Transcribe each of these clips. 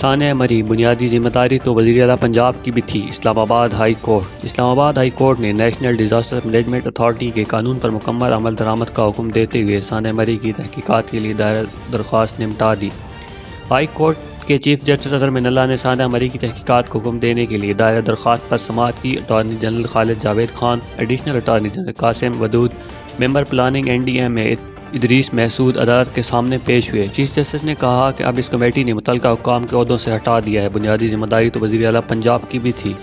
ثانیہ مری بنیادی ذمہ داری تو وزیر اعلیٰ پنجاب کی بھی تھی۔ اسلام آباد ہائی کورٹ اسلام آباد ہائی کورٹ نے نیشنل ڈیزاسٹر مینجمنٹ اتھارٹی کے قانون پر مکمل عمل درآمد کا حکم دیتے ہوئے ثانیہ مری کی تحقیقات کے لیے دائر درخواست نمٹا دی۔ ہائی کورٹ کے چیف جسٹس اظہر من اللہ نے ثانیہ مری کی تحقیقات کو حکم دینے کے لیے دائر درخواست پر سماعت کی۔ Attorney general Khalid Javed Khan, additional attorney general Qasim Wadood, member planning N D M Idrees Mehsud عدالت کے سامنے پیش ہوئے۔ چیف جسٹس نے کہا کہ اب اس کمیٹی نے متعلقہ حکام کے عہدوں سے ہٹا دیا ہے، بنیادی ذمہ داری تو وزیر اعلیٰ پنجاب کی بھی تھی۔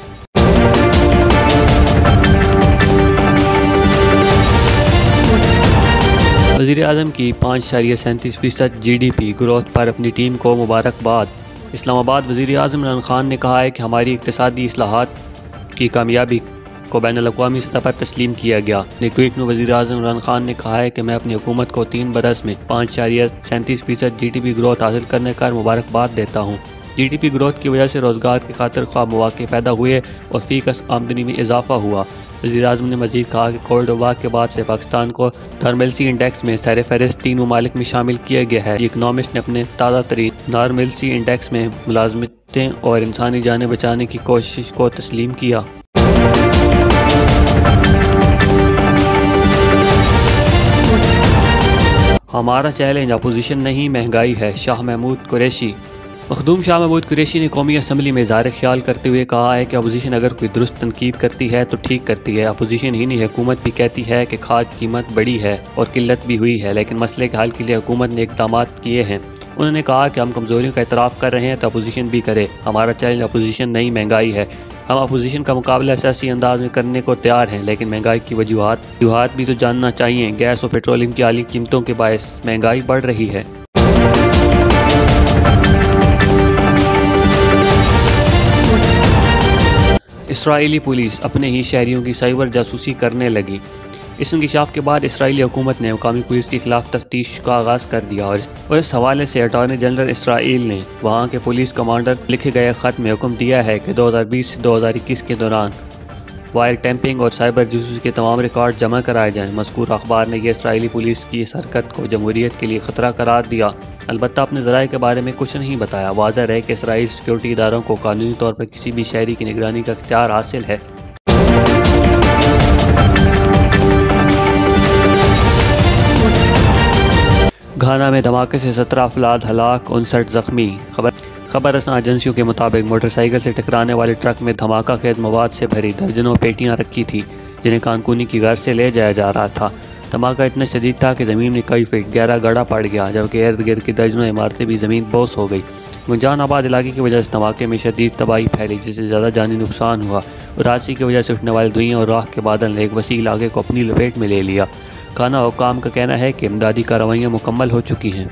وزیر اعظم کی 5.37% جی ڈی پی گروتھ پر اپنی ٹیم کو مبارکباد۔ اسلام آباد وزیر اعظم عمران خان نے کہا ہے کہ ہماری اقتصادی اصلاحات کی کامیابی کو بین الاقوامی سطح پر تسلیم کیا گیا۔ اپنے ٹویٹ میں وزیر اعظم عمران خان نے کہا ہے کہ میں اپنی حکومت کو 3 برس میں 5.37% جی ڈی پی گروتھ حاصل کرنے کا مبارکباد دیتا ہوں۔ جی ڈی پی گروتھ کی وجہ سے روزگار کے خاطر خواہ مواقع پیدا ہوئے اور فی کس آمدنی میں اضافہ ہوا۔ وزیر اعظم نے مزید کہا کہ کووڈ وبا کے بعد سے پاکستان کو نارملسی انڈیکس میں سر فہرست 3 ممالک میں شامل کیا گیا ہے۔ اکنامسٹ نے اپنے تازہ ترین نارملسی انڈیکس میں ملازمتیں اور انسانی جانیں بچانے کی کوشش کو تسلیم کیا۔ ہمارا چیلنج اپوزیشن نہیں مہنگائی ہے، شاہ محمود قریشی۔ مخدوم شاہ محمود قریشی نے قومی اسمبلی میں اظہار خیال کرتے ہوئے کہا ہے کہ اپوزیشن اگر کوئی درست تنقید کرتی ہے تو ٹھیک کرتی ہے۔ اپوزیشن ہی نہیں، حکومت بھی کہتی ہے کہ کھاد کی قیمت بڑھی ہے اور قلت بھی ہوئی ہے، لیکن مسئلے کے حل کے لیے حکومت نے اقدامات کیے ہیں۔ انہوں نے کہا کہ ہم کمزوریوں کا اعتراف کر رہے ہیں تو اپوزیشن بھی کرے۔ ہمارا چیلنج اپوزیشن نہیں مہنگائی ہے۔ ہم اپوزیشن کا مقابلہ سیاسی انداز میں کرنے کو تیار ہیں، لیکن مہنگائی کی وجوہات بھی تو جاننا چاہیے۔ گیس اور پیٹرولیم کی عالی قیمتوں کے باعث مہنگائی بڑھ رہی ہے۔ اسرائیلی پولیس اپنے ہی شہریوں کی سائبر جاسوسی کرنے لگی۔ اس انکشاف کے بعد اسرائیلی حکومت نے مقامی پولیس کے خلاف تفتیش کا آغاز کر دیا اور اس حوالے سے اٹارنی جنرل اسرائیل نے وہاں کے پولیس کمانڈر کو لکھے گئے خط میں حکم دیا ہے کہ 2020 سے 2021 کے دوران وائر ٹیمپنگ اور سائبر جاسوسی کے تمام ریکارڈ جمع کرائے جائیں۔ مذکور اخبار نے یہ اسرائیلی پولیس کی اس حرکت کو جمہوریت کے لیے خطرہ قرار دیا، البتہ اپنے ذرائع کے بارے میں کچھ نہیں بتایا۔ واضح رہے کہ اسرائیل سیکورٹی اداروں کو قانونی طور پر کسی بھی شہری کی نگرانی کا اختیار حاصل ہے۔ گھانا میں دھماکے سے 17 افراد ہلاک، 59 زخمی۔ خبر رساں ایجنسیوں کے مطابق موٹر سائیکل سے ٹکرانے والے ٹرک میں دھماکہ خیز مواد سے بھری درجنوں پیٹیاں رکھی تھیں جنہیں کانکونی کی غرض سے لے جایا جا رہا تھا۔ دھماکہ اتنا شدید تھا کہ زمین میں کئی فٹ گہرا گڑھا پڑ گیا، جبکہ ارد گرد کی درجنوں عمارتیں بھی زمین بوس ہو گئی۔ گنجان آباد علاقے کی وجہ سے دھماکے میں شدید تباہی پھیلی، جس سے زیادہ جانی نقصان ہوا اور حادثے کی وجہ سے اٹھنے والے دھوئیں اور راکھ کے بادل نے ایک وسیع علاقے کو اپنی لپیٹ میں لے لیا۔ گھانا حکام کا کہنا ہے کہ امدادی کارروائیاں مکمل ہو چکی ہیں۔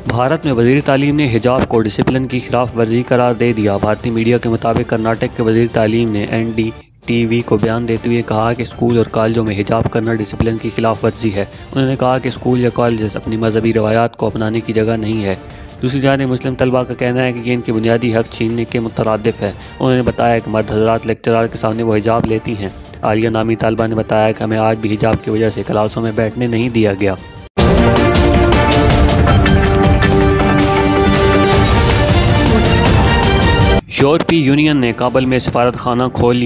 بھارت میں وزیر تعلیم نے حجاب کو ڈسپلن کی خلاف ورزی قرار دے دیا۔ بھارتی میڈیا کے مطابق کرناٹک کے وزیر تعلیم نے این ڈی ٹی وی کو بیان دیتے ہوئے کہا کہ اسکول اور کالجوں میں حجاب کرنا ڈسپلن کی خلاف ورزی ہے۔ انہوں نے کہا کہ اسکول یا کالجز اپنی مذہبی روایات کو اپنانے کی جگہ نہیں ہے۔ دوسری جانب مسلم طلباء کا کہنا ہے کہ یہ ان کے بنیادی حق چھیننے کے مترادف ہے۔ انہوں نے بتایا کہ مرد حضرات لیکچرار کے سامنے وہ حجاب لیتی ہیں۔ عالیہ نامی طالبہ نے بتایا کہ ہمیں آج بھی حجاب کی وجہ سے کلاسوں میں بیٹھنے نہیں دیا گیا۔ یورپی یونین نے کابل میں سفارت خانہ کھول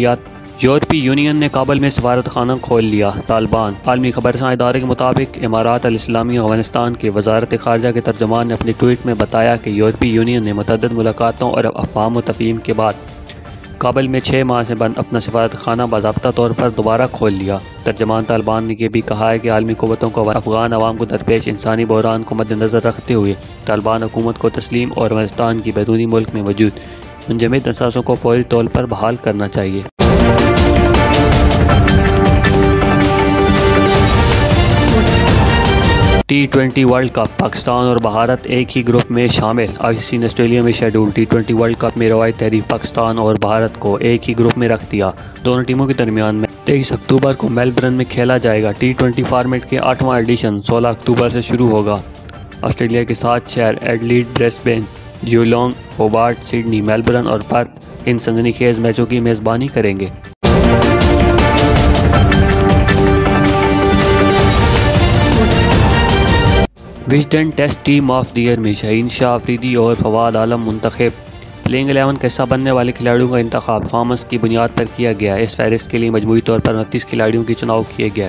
لیا۔ طالبان عالمی خبررساں ادارے کے مطابق امارات الاسلامیہ افغانستان کے وزارت خارجہ کے ترجمان نے اپنے ٹویٹ میں بتایا کہ یورپی یونین نے متعدد ملاقاتوں اور افہام و تفہیم کے بعد کابل میں 6 ماہ سے بند اپنا سفارت خانہ باضابطہ طور پر دوبارہ کھول لیا۔ ترجمان طالبان نے یہ بھی کہا ہے کہ عالمی قوتوں کو افغان عوام کو درپیش انسانی بحران کو مد نظر رکھتے ہوئے طالبان حکومت کو تسلیم اور افغانستان کی بیرونی ملک میں موجود منجمد اثاثوں کو فوری طور پر بحال کرنا چاہیے۔ T20 ورلڈ کپ پاکستان اور بھارت ایک ہی گروپ میں شامل۔ ICC نے آسٹریلیا میں شیڈول T20 ورلڈ کپ میں روایتی حریف پاکستان اور بھارت کو ایک ہی گروپ میں رکھ دیا۔ دونوں ٹیموں کے درمیان میں 23 اکتوبر کو میلبرن میں کھیلا جائے گا۔ T20 فارمیٹ کے 8واں ایڈیشن 16 اکتوبر سے شروع ہوگا۔ آسٹریلیا کے 7 شہر Adelaide, Brisbane, Geelong, Hobart, Sydney, Melbourne اور پرتھ ان سنسنی خیز میچوں کی میزبانی کریں گے۔ Wisden test team of the year میں شاہین شاہ آفریدی اور فواد عالم منتخب۔ پلینگ 11 کا حصہ بننے والے کھلاڑیوں کا انتخاب پرفارمنس کی بنیاد پر کیا گیا۔ اس فہرست کے لیے مجموعی طور پر 29 کھلاڑیوں کی چناؤ کیا گیا۔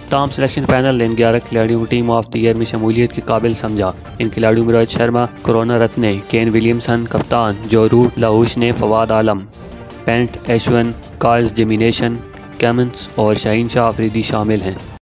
تاہم سلیکشن پینل نے ان 11 کھلاڑیوں کو ٹیم آف دی ایئر میں شمولیت کے قابل سمجھا۔ ان کھلاڑیوں میں Rohit Sharma, Karunaratne, Kane Williamson, کپتان جو روٹ لاؤش نے، فواد عالم، پینٹ ایشون، کارلز جیمینیشن، کیمنس اور شاہین شاہ آفریدی شامل ہیں۔